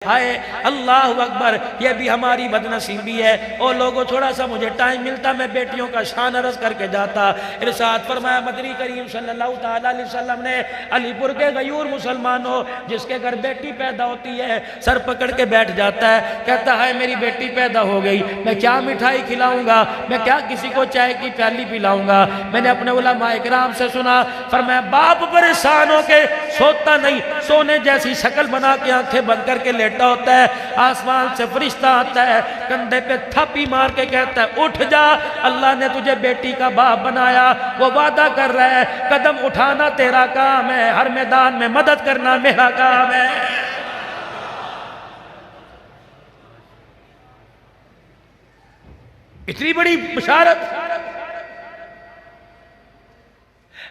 ہائے اللہ اکبر، یہ بھی ہماری بدنصیبی ہے۔ او لوگوں تھوڑا سا مجھے ٹائم ملتا میں بیٹیوں کا شان عرض کر کے جاتا۔ ارشاد فرمایا مدنی کریم صلی اللہ علیہ وسلم نے علی پور کے غیور مسلمانوں جس کے گھر بیٹی پیدا ہوتی ہے سر پکڑ کے بیٹھ جاتا ہے، کہتا ہے میری بیٹی پیدا ہو گئی، میں کیا مٹھائی کھلاؤں گا، میں کیا کسی کو چائے کی پیالی پلاؤں گا۔ میں نے اپنے علماء کرام سے سنا، فرمایا باپ پریشان ہو کے سوتا نہیں، سونے جیسی شکل بنا کے آنکھیں بند کر کے لیٹا ہوتا ہے، آسمان سے فرشتہ آتا ہے کندھے پہ تھاپی مار کے کہتا ہے اٹھ جا، اللہ نے تجھے بیٹی کا باپ بنایا، وہ وعدہ کر رہا ہے قدم اٹھانا تیرا کام ہے، ہر میدان میں مدد کرنا میرا کام ہے۔ اتنی بڑی بشارت۔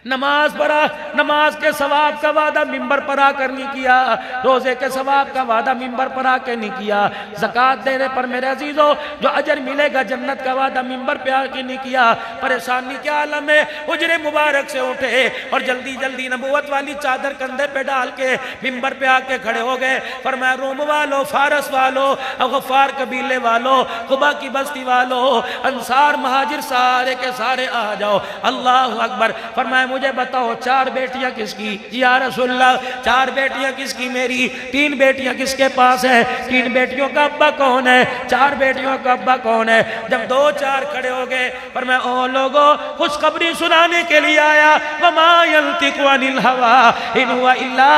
نماز پڑھا، نماز کے ثواب کا وعدہ منبر پر آ کر نہیں کیا، روزے کے ثواب کا وعدہ منبر پر آ کے نہیں کیا، زکوٰۃ دینے پر میرے عزیزوں جو اجر ملے گا جنت کا وعدہ منبر پہ آ کے نہیں کیا۔ پریشانی کے عالم میں حجرے مبارک سے اٹھے اور جلدی جلدی نبوت والی چادر کندھے پہ ڈال کے منبر پہ آ کے کھڑے ہو گئے۔ فرمایا روم والو، فارس والو، غفار قبیلے والو، قبا کی بستی والو، انصار مہاجر سارے کے سارے آ جاؤ، اللہ اکبر۔ فرمایا مجھے بتاؤ چار بیٹیاں کس کی؟ یا رسول اللہ چار بیٹیاں کس کی میری؟ تین بیٹیاں کس کے پاس ہیں؟ تین بیٹیوں کا ابا کون ہے؟ چار بیٹیوں کا ابا کون ہے؟ جب دو چار کھڑے ہو گئے پر میں او لوگوں خوشخبری سنانے کے لیے آیا، وما ينطق عن الهوى ان هو الا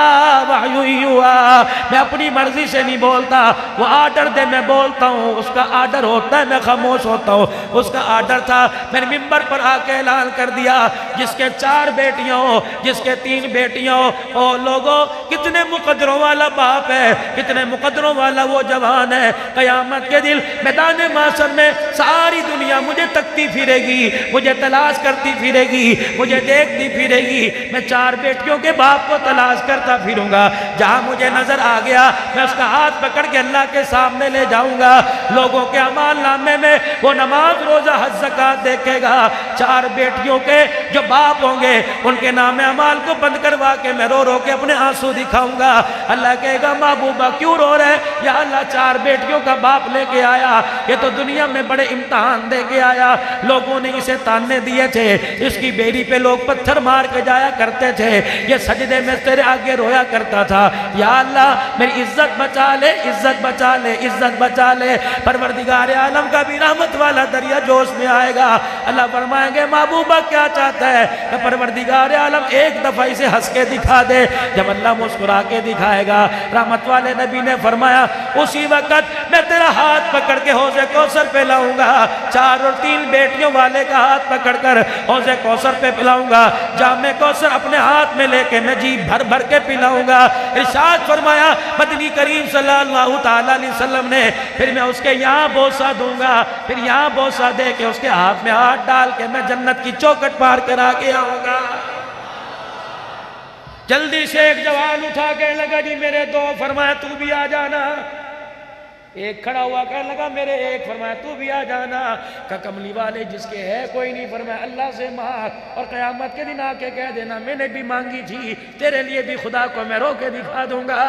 وحی یوحی، میں اپنی مرضی سے نہیں بولتا، وہ آرڈر دے میں بولتا ہوں، اس کا آرڈر ہوتا ہے میں خاموش ہوتا ہوں، اس کا آرڈر تھا۔ میں نے منبر پر آ کے اعلان کر دیا جس کے چار بیٹیاں ہو، جس کے تین بیٹیاں ہو، او لوگوں کتنے مقدروں والا باپ ہے، کتنے مقدروں والا وہ جوان ہے، قیامت کے دن میدان محشر میں ساری دنیا مجھے تکتی پھرے گی، مجھے تلاش کرتی پھرے گی، مجھے دیکھتی پھرے گی، میں چار بیٹیوں کے باپ کو تلاش کرتا پھروں گا، جہاں مجھے نظر آ گیا میں اس کا ہاتھ پکڑ کے اللہ کے سامنے لے جاؤں گا، لوگوں کے اعمال نامے میں وہ نماز روزہ حج زکوٰۃ دیکھے گا، چار بیٹیوں کے جو باپ ہوں گے ان کے نام اعمال کو بند کروا کے میں رو رو کے اپنے آنسو دکھاؤں گا۔ اللہ کہے گا محبوبہ کیوں رو رہے؟ یا اللہ چار بیٹیوں کا باپ لے کے آیا، یہ تو دنیا میں بڑے امتحان دے کے آیا، لوگوں نے اسے تانے دیے تھے، اس کی بیڑی پہ لوگ پتھر مار کے جایا کرتے تھے، یہ سجدے میں تیرے آگے رویا کرتا تھا، یا اللہ میری عزت بچا لے، عزت بچا لے، عزت بچا لے۔ پروردگار عالم کا بھی رحمت والا دریا جوش میں آئے گا، اللہ فرمائیں گے محبوبہ کیا چاہتا ہے؟ پروردگار عالم ایک دفعہ اسے ہنس کے دکھا دے، جب اللہ مسکرا کے دکھائے گا رحمت والے نبی نے فرمایا اسی وقت میں تیرا ہاتھ پکڑ کے حوض کوثر پہ لاؤں گا، چار اور تین بیٹیوں والے کا ہاتھ پکڑ کر حوض کوثر پہ پلاؤں گا، جام کوثر اپنے ہاتھ میں لے کے میں جی بھر بھر کے پلاؤں گا۔ ارشاد فرمایا مدنی کریم صلی اللہ تعالیٰ علیہ وسلم نے پھر میں اس کے یہاں بوسہ دوں گا، پھر یہاں بوسہ دے کے اس کے ہاتھ میں ہاتھ ڈال کے میں جنت کی چوکٹ پار کر آگے آؤں گا۔ جلدی سے ایک جوان اٹھا کے لگا جی میرے دو، فرمایا تو بھی آ جانا، ایک کھڑا ہوا کہنے لگا میرے ایک، فرمایا تو بھی آ جانا، کہ کملی والے جس کے ہے کوئی نہیں، فرمایا اللہ سے مانگ اور قیامت کے دن آ کے کہہ دینا میں نے بھی مانگی تھی، تیرے لیے بھی خدا کو میں رو کے دکھا دوں گا۔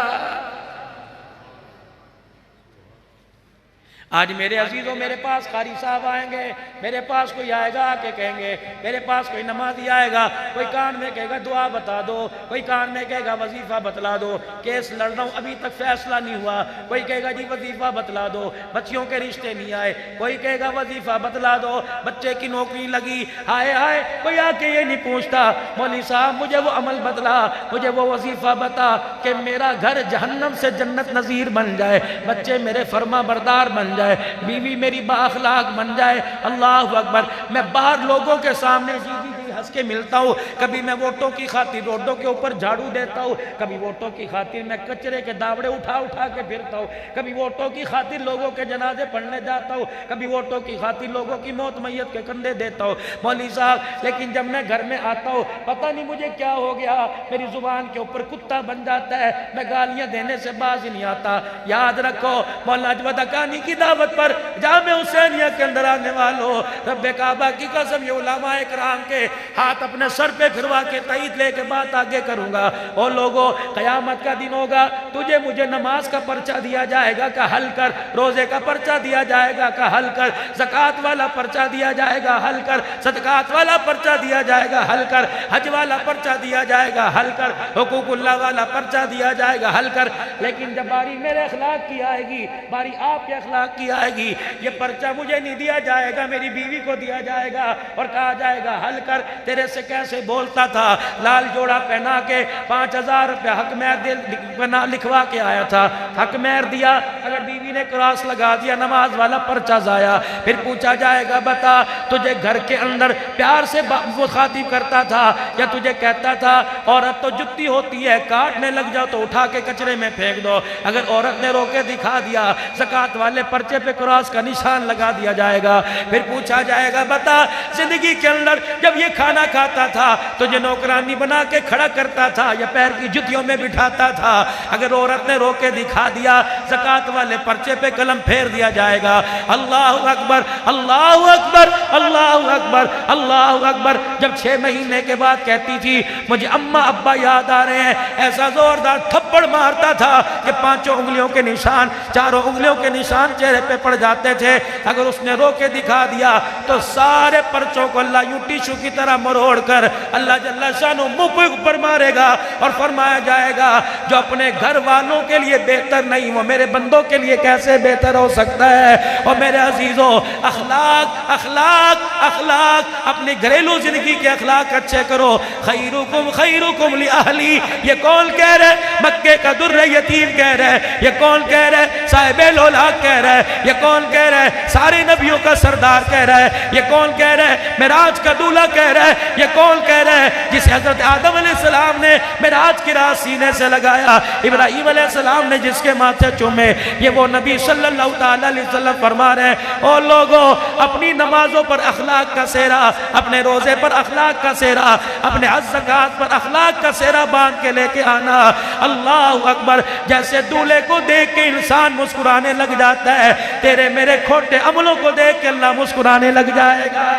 آج میرے عزیزوں میرے پاس قاری صاحب آئیں گے، میرے پاس کوئی آئے گا آکے کہیں گے، میرے پاس کوئی نمازی آئے گا، کوئی کان میں کہے گا دعا بتا دو، کوئی کان میں کہے گا وظیفہ بتلا دو، کیس لڑ رہا ہوں ابھی تک فیصلہ نہیں ہوا، کوئی کہے گا جی وظیفہ بتلا دو، بچیوں کے رشتے نہیں آئے، کوئی کہے گا وظیفہ بتلا دو، بچے کی نوکری لگی، ہائے ہائے کوئی آکے یہ نہیں پوچھتا مولوی صاحب مجھے وہ عمل بتلا، مجھے وہ وظیفہ بتا کہ میرا گھر جہنم سے جنت نظیر بن جائے، بچے میرے فرما بردار بن جائے، بیوی میری با اخلاق بن جائے۔ اللہ اکبر، میں باہر لوگوں کے سامنے جی ہنس کے ملتا ہوں، کبھی میں ووٹوں کی خاطر روڈوں کے اوپر جھاڑو دیتا ہوں، کبھی ووٹوں کی خاطر میں کچرے کے داوڑے اٹھا اٹھا کے پھرتا ہوں، کبھی ووٹوں کی خاطر لوگوں کے جنازے پڑھنے جاتا ہوں، کبھی ووٹوں کی خاطر لوگوں کی موت میت کے کندھے دیتا ہوں مولوی صاحب، لیکن جب میں گھر میں آتا ہوں پتہ نہیں مجھے کیا ہو گیا، میری زبان کے اوپر کتا بن جاتا ہے، میں گالیاں دینے سے باز نہیں آتا۔ یاد رکھو مولانا اجود حقانی کی دعوت پر جامع حسینیہ کے اندر آنے والوں، رب کعبہ کی قسم یہ علماء کرام کے ہاتھ اپنے سر پہ پھروا کے تائید لے کے بات آگے کروں گا۔ او لوگو، قیامت کا دن ہوگا، تجھے مجھے نماز کا پرچہ دیا جائے گا کہ حل کر، روزے کا پرچہ دیا جائے گا کہ حل کر، زکوٰۃ والا پرچہ دیا جائے گا حل کر، صدقات والا پرچہ دیا جائے گا حل کر، حج والا پرچہ دیا جائے گا حل کر، حقوق اللہ والا پرچہ دیا جائے گا حل کر۔ لیکن جب باری میرے اخلاق کی آئے گی، باری آپ کے اخلاق کی آئے گی، یہ پرچہ مجھے نہیں دیا جائے گا، میری بیوی کو دیا جائے گا اور کہا جائے گا حل کر، تیرے سے کیسے بولتا تھا، لال جوڑا پہنا کے 5000 روپے حق مہر لکھوا کے آیا تھا، حق مہر دیا، اگر بیوی نے کراس لگا دیا، نماز والا پرچہ ضائع۔ پھر پوچھا جائے گا بتا تجھے گھر کے اندر پیار سے مخاطب کرتا تھا یا تجھے کہتا تھا عورت تو جتی ہوتی ہے، کاٹنے لگ جاؤ تو اٹھا کے کچرے میں پھینک دو، اگر عورت نے رو کے دکھا دیا زکوٰۃ والے پرچے پہ کراس کا نشان لگا دیا جائے گا۔ پھر پوچھا جائے گا بتا زندگی کے اندر جب یہ کھانا کھاتا تھا تجھے نوکرانی بنا کے کھڑا کرتا تھا یا پیر کی جتیوں میں بٹھاتا تھا، اگر عورت نے رو کے دکھا دیا زکوٰۃ والے پرچے پہ قلم پھیر دیا جائے گا۔ اللہ اکبر، اللہ اکبر، اللہ اکبر، اللہ اکبر۔ جب 6 مہینے کے بعد کہتی تھی مجھے اماں ابا یاد آ رہے ہیں، ایسا زوردار تھپڑ مارتا تھا کہ 5 انگلیوں کے نشان، 4 انگلیوں کے نشان چہرے پہ پڑ جاتے تھے۔ اگر اس نے رو کے دکھا دیا تو سارے پرچوں کو اللہ یوں ٹیشو کی طرح مروڑ کر اللہ جل شانہ منہ پہ اوپر مارے گا اور فرمایا جائے گا جو اپنے گھر والوں کے لیے بہتر نہیں وہ میرے بندوں کے لیے کیسے بہتر ہو سکتا ہے۔ اور میرے عزیزوں، اخلاق اخلاق اخلاق، اپنی گھریلو زندگی کے اخلاق اچھے کرو۔ خیرکم خیرکم لأہلی، یہ کون کہہ رہے؟ مکے کا در یتیم کہہ رہے، یہ کون کہہ رہے؟ صاحب الاولاق کہہ رہے، یہ کون کہہ رہے؟ سارے نبیوں کا سردار کہہ رہے، یہ کون کہہ رہے؟ معراج کا دولہ کہہ رہے، یہ کون کہہ رہے؟ جس حضرت آدم علیہ السلام نے معراج کی رات سینے سے لگایا، ابراہیم علیہ السلام نے جس کے ماتھے چومے، یہ وہ نبی صلی اللہ تعالیٰ علیہ وسلم فرما رہے ہیں او لوگوں، اپنی نمازوں پر اخلاق کا سہرا، اپنے روزے پر اخلاق کا سہرا، اپنے حج زکوٰۃ پر اخلاق کا سہرا باندھ کے لے کے آنا۔ اللہ اکبر، جیسے دولہے کو دیکھ کے انسان مسکرانے لگ جاتا ہے، تیرے میرے کھوٹے عملوں کو دیکھ کے اللہ مسکرانے لگ جائے گا۔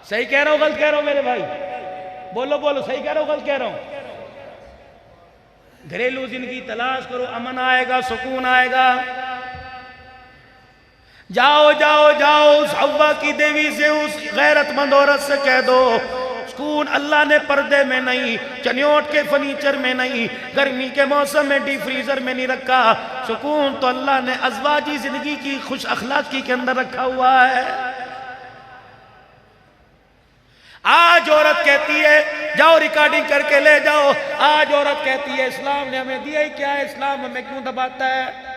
صحیح کہہ رہا ہوں غلط کہہ رہا ہوں میرے بھائی؟ بولو بولو، صحیح کہہ رہا ہوں غلط کہہ رہا ہوں؟ گھریلو زندگی تلاش کرو، امن آئے گا، سکون آئے گا۔ جاؤ جاؤ جاؤ اس حوا کی دیوی سے، اس غیرت مند عورت سے کہہ دو سکون اللہ نے پردے میں نہیں، چنیوٹ کے فرنیچر میں نہیں، گرمی کے موسم میں ڈی فریزر میں نہیں رکھا، سکون تو اللہ نے ازواجی زندگی کی خوش اخلاقی کے اندر رکھا ہوا ہے۔ آج عورت کہتی ہے جاؤ ریکارڈنگ کر کے لے جاؤ، آج عورت کہتی ہے اسلام نے ہمیں دیا ہی کیا ہے، اسلام ہمیں کیوں دباتا ہے،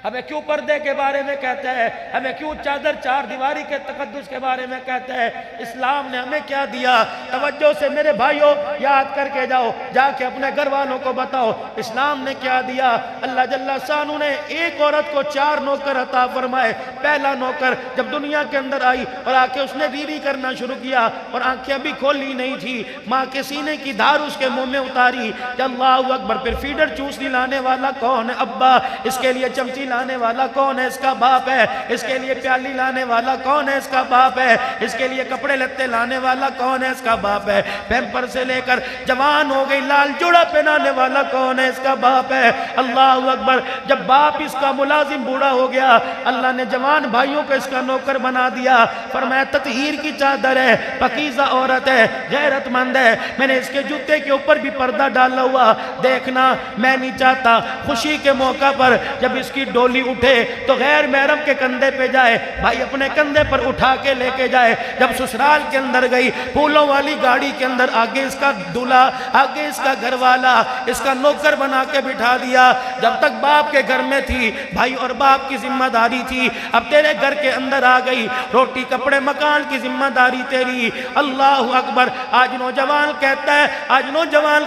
ہمیں کیوں پردے کے بارے میں کہتا ہے، ہمیں کیوں چادر 4 دیواری کے تقدس کے بارے میں کہتا ہے، اسلام نے ہمیں کیا دیا؟ توجہ سے میرے بھائیوں یاد کر کے جاؤ، جا کے اپنے گھر والوں کو بتاؤ اسلام نے کیا دیا۔ اللہ جل شانہ نے ایک عورت کو 4 نوکر عطا فرمائے۔ پہلا نوکر جب دنیا کے اندر آئی اور آ کے اس نے ریری کرنا شروع کیا اور آنکھیں ابھی کھولی نہیں تھی، ماں کے سینے کی دھار اس کے منہ میں اتاری کہ اللہ اکبر، پھر فیڈر چوسنی لانے والا کون ہے؟ ابا۔ اس کے لیے چمچی لانے والا کون ہے؟ اس کا باپ ہے۔ اس کے لیے پیالی لانے والا کون ہے؟ اس کا باپ ہے۔ اس کے لیے کپڑے لتے لانے والا کون ہے؟ اس کا باپ ہے۔ پیمپر سے لے کر جوان ہو گئی لال جوڑا پہنانے والا کون ہے؟ اس کا باپ ہے۔ اللہ اکبر، جب باپ اس کا ملازم بوڑھا ہو گیا، اللہ نے جوان بھائیوں کو اس کا نوکر بنا دیا، فرمایا تطہیر کی چادر ہے، پاکیزہ عورت ہے، غیرت مند ہے، میں نے اس کے جوتے کے اوپر بھی پردہ ڈالا ہوا، دیکھنا میں نہیں چاہتا خوشی کے موقع پر جب اس کی ڈولی اٹھے تو غیر محرم کے کندھے پہ جائے، بھائی اپنے کندھے پر اٹھا کے لے کے جائے۔ جب سسرال کے اندر گئی، پھولوں والی گاڑی کے اندر آگے اس کا دولہا، آگے اس کا گھر والا، اس کا نوکر بنا کے بٹھا دیا۔ جب تک باپ کے گھر میں تھی بھائی اور باپ کی ذمہ داری تھی، اب تیرے گھر کے اندر آ گئی، روٹی کپڑے مکان کی ذمہ داری تیری۔ اللہ اکبر، آج نوجوان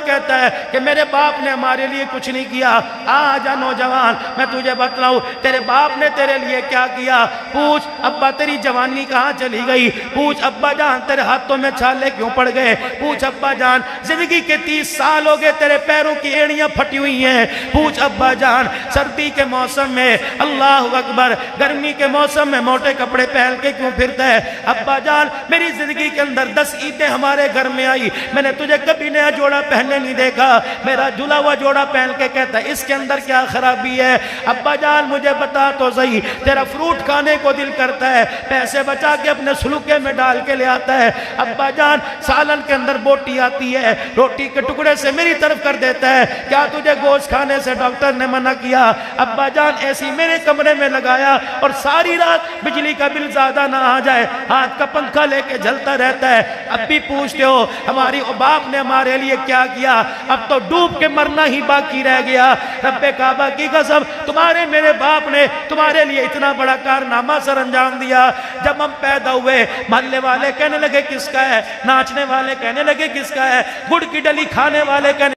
کہتا ہے کہ میرے باپ نے ہمارے لیے کچھ نہیں کیا۔ آجا نوجوان، میں تجھے بتلاؤں بتلاؤں تیرے باپ نے تیرے لیے کیا کیا، پوچھ ابا تیری جوانی کہاں چلی گئی، پوچھ ابا جان تیرے ہاتھوں میں چھالے کیوں پڑ گئے، پوچھ ابا جان زندگی کے 30 سال ہو گئے تیرے پیروں کی ایڑیاں پھٹی ہوئی ہیں، پوچھ ابا جان سردی کے موسم میں اللہ اکبر گرمی کے موسم میں موٹے کپڑے پہن کے کیوں پھرتا ہے، ابا جان میری زندگی کے اندر 10 عیدیں ہمارے گھر میں آئی، میں نے تجھے کبھی نیا جوڑا پہننے نہیں دیکھا، میرا جلا ہوا جوڑا پہن کے کہتا ہے اس کے اندر کیا خرابی ہے، ابا جان مجھے بتا تو صحیح، تیرا فروٹ کھانے کو دل کرتا ہے، پیسے بچا کے اپنے سلوکے میں ڈال کے لے آتا ہے، ابا جان سالن کے اندر بوٹی آتی ہے، روٹی کے ٹکڑے سے میری طرف کر دیتا ہے، کیا تجھے گوشت کھانے سے ڈاکٹر نے منع کیا، ابا جان ایسی میرے کمرے میں لگایا اور ساری رات بجلی کا بل زیادہ نہ آ جائے، ہاتھ کا پنکھا لے کے جلتا رہتا ہے، اب بھی پوچھتے ہو ہماری باپ نے ہمارے لیے کیا کیا، اب تو ڈوب کے مرنا ہی باقی رہ گیا، رب کعبہ کی قسم تمہارے میرے باپ نے تمہارے لیے اتنا بڑا کارنامہ سر انجام دیا، جب ہم پیدا ہوئے محلے والے کہنے لگے کس کا ہے، ناچنے والے کہنے لگے کس کا ہے، گڑ کی ڈلی کھانے والے کہنے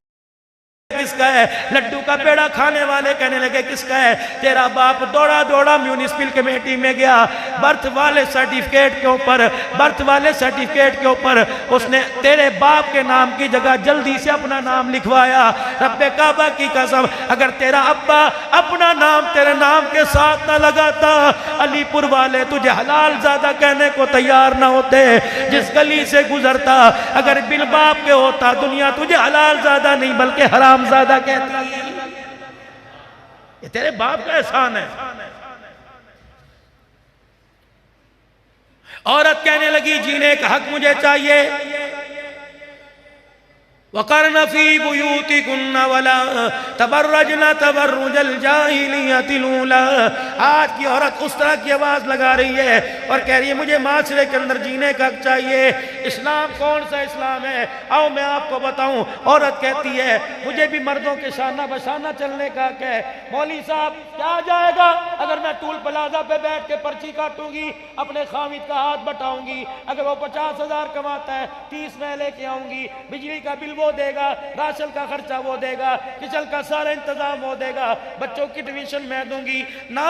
کس کا ہے، لڈو کا پیڑا کھانے والے کہنے لگے کس کا ہے، تیرا باپ دوڑا دوڑا میونسپل کمیٹی میں گیا، برتھ والے سرٹیفکیٹ کے اوپر اس نے تیرے باپ کے نام کی جگہ جلدی سے اپنا نام لکھوایا، رب کعبہ کی قسم اگر تیرا ابا اپنا نام تیرے نام کے ساتھ نہ لگاتا، علی پور والے تجھے حلال زادہ کہنے کو تیار نہ ہوتے، جس گلی سے گزرتا اگر بن باپ کے ہوتا دنیا تجھے حلال زادہ نہیں بلکہ حرام زادہ کہتی، یہ تیرے باپ کا احسان ہے۔ عورت کہنے لگی جینے کا حق مجھے چاہیے، وَقَرْنَ فِي بُيُوتِكُنَّ وَلَا تَبَرَّجْنَ تَبَرُّجَ الْجَاهِلِيَّةِ الْأُولَىٰ، آج کی عورت اس طرح کی آواز لگا رہی ہے اور کہہ رہی ہے مجھے معاشرے کے اندر جینے کا حق چاہیے، اسلام کون سا اسلام ہے، آؤ میں آپ کو بتاؤں، عورت کہتی ہے مجھے بھی مردوں کے شانہ بشانہ چلنے کا حق ہے، مولوی صاحب کیا جائے گا اگر میں ٹول پلازہ پہ بیٹھ کے پرچی کاٹوں گی، اپنے خامد کا ہاتھ بٹاؤں گی، اگر وہ 50,000 کماتا ہے 30 میں لے کے آؤں گی، بجلی کا بل وہ دے گا، راشن کا خرچہ وہ دے گا، کچن کا سارا انتظام وہ دے گا، بچوں کی ٹیوشن میں دوں گی، نا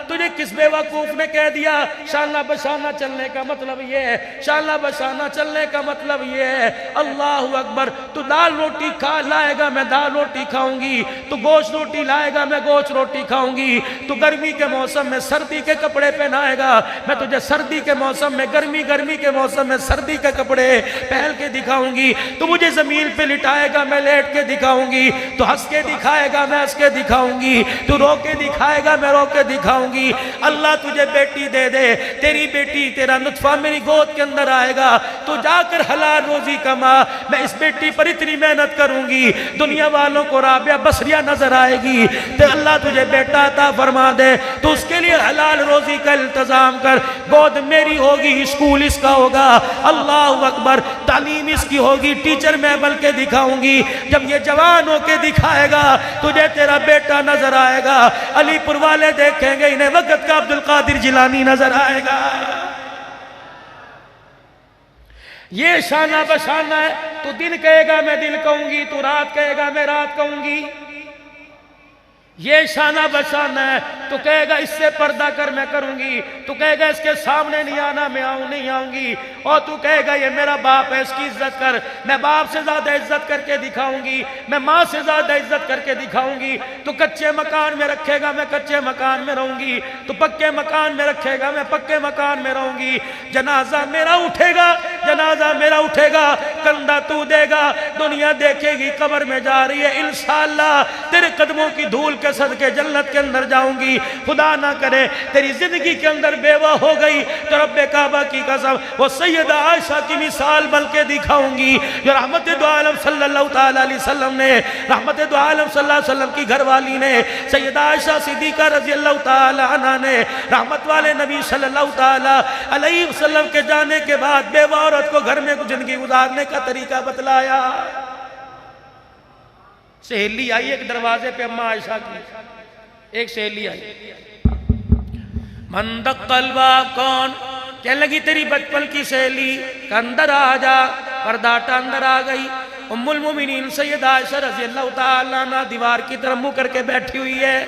تجھے کس بے وقوف نے کہہ دیا شانہ بشانہ چلنے کا مطلب یہ ہے، شانہ بشانہ چلنے کا مطلب یہ ہے، اللہ اکبر تو دال روٹی لائے گا میں دال روٹی کھاؤں گی، تو گوشت روٹی لائے گا میں گوشت روٹی کھاؤں گی، تو گرمی کے موسم میں سردی کے کپڑے پہنائے گا میں تجھے سردی کے موسم میں گرمی کے موسم میں سردی کے کپڑے پہن کے دکھاؤں گی، تو مجھے زمین پہ لٹائے گا میں لیٹ کے دکھاؤں گی، تو ہنس کے دکھائے گا میں ہنس کے دکھاؤں گی، تو رو کے دکھائے گا میں رو کے دکھاؤں گی، اللہ تجھے بیٹی دے دے، تیری بیٹی تیرا نطفہ میری گود کے اندر آئے گا، تو جا کر حلال روزی کما، میں اس بیٹی پر اتنی محنت کروں گی دنیا والوں کو رابعہ بصریہ نظر آئے گی، تو اللہ تجھے بیٹا عطا فرما دے تو اس کے لیے حلال روزی کا التزام کر، گود میری ہوگی اسکول اس کا ہوگا، اللہ اکبر تعلیم اس کی ہوگی، ٹیچر میں بل کے دکھاؤں گی، جب یہ جوان ہو کے دکھائے گا تجھے تیرا بیٹا نظر آئے گا، علی پور والے دیکھیں گے انہیں وقت کا عبدالقادر جیلانی نظر آئے گا، یہ شانہ بشانہ ہے، تو دن کہے گا میں دن کہوں گی، تو رات کہے گا میں رات کہوں گی، یہ شانہ بشانہ ہے، تو کہے گا اس سے پردہ کر میں کروں گی، تو کہے گا اس کے سامنے نہیں آنا میں نہیں آؤں گی، اور تو کہے گا یہ میرا باپ ہے اس کی عزت کر، میں باپ سے زیادہ عزت کر کے دکھاؤں گی، میں ماں سے زیادہ عزت کر کے دکھاؤں گی، تو کچے مکان میں رکھے گا میں کچے مکان میں رہوں گی، تو پکے مکان میں رکھے گا میں پکے مکان میں رہوں گی، جنازہ میرا اٹھے گا کندھا تو دے گا، دنیا دیکھے گی قبر میں جا رہی ہے، انشاءاللہ تیرے قدموں کی دھول کے صدقے جنت کے اندر جاؤں گی، خدا نہ کرے تیری زندگی کے اندر بیوہ ہو گئی تو رب کعبہ کی قسم وہ سیدہ عائشہ کی مثال بلکہ دکھاؤں گی، جو رحمت دو عالم صلی اللہ علیہ وسلم نے، رحمت دو عالم صلی اللہ علیہ وسلم کی گھر والی نے، سیدہ عائشہ صدیقہ رضی اللہ تعالی عنہ نے، رحمت والے نبی صلی اللہ علیہ وسلم کے جانے کے بعد بیوہ عورت کو گھر میں زندگی گزارنے کا طریقہ بتلایا۔ سہیلی آئی ایک دروازے پہ اماں عائشہ کی، ایک سہیلی آئی، من دق الباب کون؟ کہنے لگی تیری بچپن کی سہیلی، کہ اندر آ جا، پرداٹا اندر آ گئی، ام المومنین سیدہ عائشہ رضی اللہ تعالیٰ عنہ دیوار کی طرف منہ کر کے بیٹھی ہوئی ہے،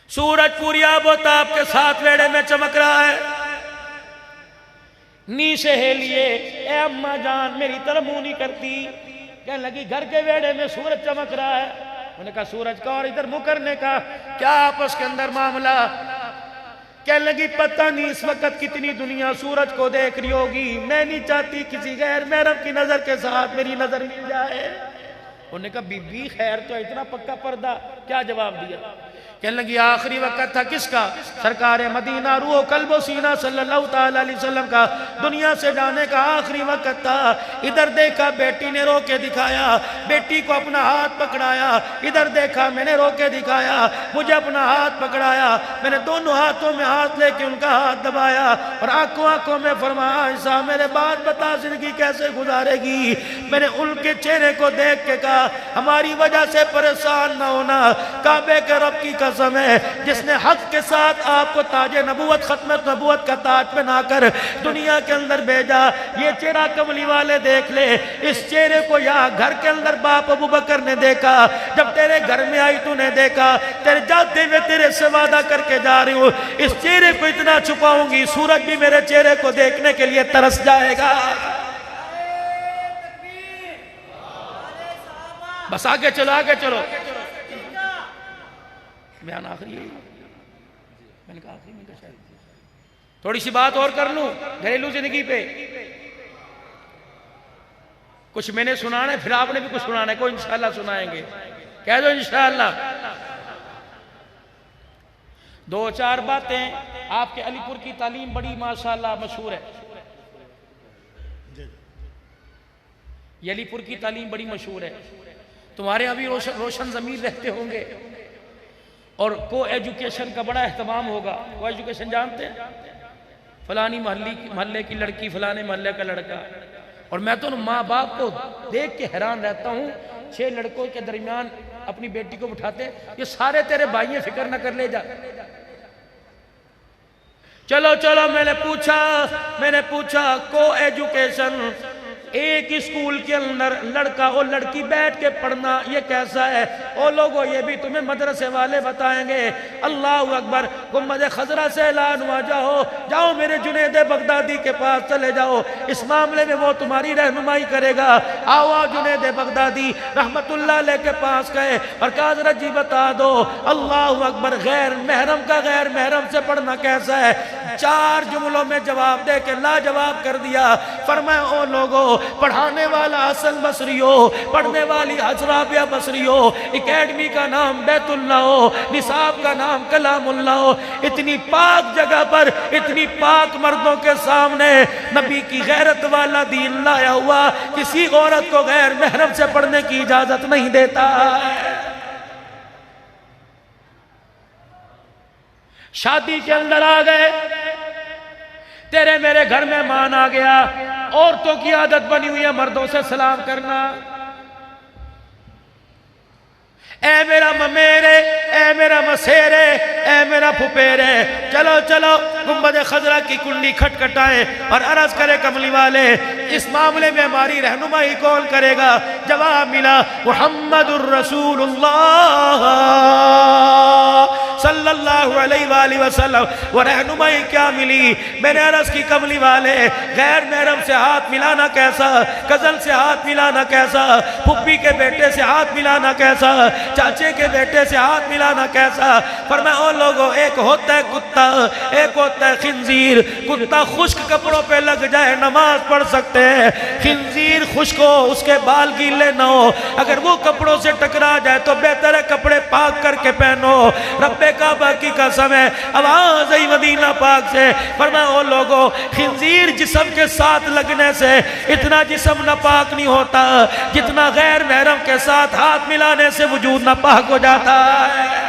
سورج پوری آب و تاب کے ساتھ ویڑے میں چمک رہا ہے. نیشے ہے لیے اے اماں جان میری طرف منہ نہیں کرتی. کہنے لگی گھر کے ویڑے میں سورج چمک رہا ہے. انہوں نے کہا سورج کا اور ادھر منہ کرنے کا کیا آپس کے اندر معاملہ؟ کہنے لگی پتہ نہیں اس وقت کتنی دنیا سورج کو دیکھ رہی ہوگی، میں نہیں چاہتی کسی غیر محرم کی نظر کے ساتھ میری نظر مل جائے. انہوں نے کہا بی بی خیر تو اتنا پکا پردہ. کیا جواب دیا؟ کہنے لگی آخری وقت تھا کس کا؟ سرکار مدینہ روح و قلب و سینہ صلی اللہ تعالیٰ علیہ وسلم کا دنیا سے جانے کا آخری وقت تھا. ادھر دیکھا بیٹی نے رو کے دکھایا، بیٹی کو اپنا ہاتھ پکڑایا. ادھر دیکھا میں نے رو کے دکھایا، مجھے اپنا ہاتھ پکڑایا. میں نے دونوں ہاتھوں میں ہاتھ لے کے ان کا ہاتھ دبایا اور آنکھوں میں فرمایا عائشہ میرے بعد بتا زندگی کیسے گزارے گی. میں نے ان کے چہرے کو دیکھ کے کہا ہماری وجہ سے پریشان نہ ہونا. کعبے کے رب کی قسم ہے جس نے حق کے ساتھ آپ کو تاج نبوت ختم نبوت کا تاج پہنا کر دنیا کے اندر بھیجا. یہ چہرہ کملی والے دیکھ لے. اس چہرے کو یہاں گھر کے اندر باپ ابو بکر نے دیکھا. جب تیرے گھر میں آئی تو نے دیکھا. تیرے جاتے ہوئے تیرے سے وعدہ کر کے جا رہی ہوں اس چہرے کو اتنا چھپاؤں گی سورج بھی میرے چہرے کو دیکھنے کے لیے ترس جائے گا. بس آگے چلو آگے چلو. بیان آخری ہے. میں نے کہا آخری میں شاید تھوڑی سی بات اور کر لوں گھریلو زندگی پہ. کچھ میں نے سنانا ہے پھر آپ نے بھی کچھ سنانا ہے. کوئی انشاءاللہ سنائیں گے. کہہ دو انشاءاللہ. دو چار باتیں. آپ کے علی پور کی تعلیم بڑی ماشاءاللہ مشہور ہے. یہ علی پور کی تعلیم بڑی مشہور ہے. تمہارے ابھی روشن ضمیر رہتے ہوں گے اور کو ایجوکیشن کا بڑا اہتمام ہوگا. کو ایجوکیشن جانتے ہیں؟ فلانی محلے کی لڑکی فلانے محلے کا لڑکا. اور میں تو ماں باپ کو دیکھ کے حیران رہتا ہوں 6 لڑکوں کے درمیان اپنی بیٹی کو بٹھاتے یہ سارے تیرے بھائی فکر نہ کر لے جا. چلو چلو میں نے پوچھا کو ایجوکیشن ایک اسکول کے اندر لڑکا اور لڑکی بیٹھ کے پڑھنا یہ کیسا ہے؟ او لوگوں یہ بھی تمہیں مدرسے والے بتائیں گے. اللہ اکبر. گنبد خضرا سے اعلان ہوا جاؤ میرے جنید بغدادی کے پاس چلے جاؤ. اس معاملے میں وہ تمہاری رہنمائی کرے گا. آؤ جنید بغدادی رحمت اللہ علیہ کے پاس گئے اور کہا حضرت جی بتا دو اللہ اکبر غیر محرم کا غیر محرم سے پڑھنا کیسا ہے؟ 4 جملوں میں جواب دے کے لاجواب کر دیا. فرمایا او لوگوں پڑھانے والا حسن بصری ہو، پڑھنے والی حضرابیہ بصری ہو، اکیڈمی کا نام بیت اللہ ہو، نصاب کا نام کلام اللہ ہو، اتنی پاک جگہ پر اتنی پاک مردوں کے سامنے نبی کی غیرت والا دین لایا ہوا کسی عورت کو غیر محرم سے پڑھنے کی اجازت نہیں دیتا. شادی کے اندر آ گئے تیرے میرے گھر میں مان آ گیا. عورتوں کی عادت بنی ہوئی ہے مردوں سے سلام کرنا. اے میرا ممیرے، اے میرا مسیرے، اے میرا پھپیرے. چلو چلو گنبد خضرا کی کنڈی کھٹکھٹائیں اور عرض کرے کملی والے اس معاملے میں ہماری رہنمائی کون کرے گا؟ جواب ملا محمد الرسول اللہ صلی اللہ علیہ وآلہ وسلم. وہ رہنمائی کیا ملی؟ میں نے عرض کی کملی والے غیر محرم سے ہاتھ ملانا کیسا؟ کزن سے ہاتھ ملانا کیسا؟ پھپھی کے بیٹے سے ہاتھ ملانا کیسا؟ چاچے کے بیٹے سے ہاتھ ملانا کیسا؟ فرمایا او لوگوں ایک ہوتا ہے کتا، ایک ہوتا ہے خنزیر. کتا خشک کپڑوں پہ لگ جائے نماز پڑھ سکتے ہیں، خنزیر خشک ہو اس کے بال گیلے نہ ہو اگر وہ کپڑوں سے ٹکرا جائے تو بہتر ہے کپڑے پاک کر کے پہنو. رب کعبہ کی قسم ہے آواز آئی مدینہ پاک سے. فرمایا او لوگوں خنزیر جسم کے ساتھ لگنے سے اتنا جسم ناپاک نہیں ہوتا جتنا غیر محرم کے ساتھ ہاتھ ملانے سے وجود ناپاک ہو جاتا ہے.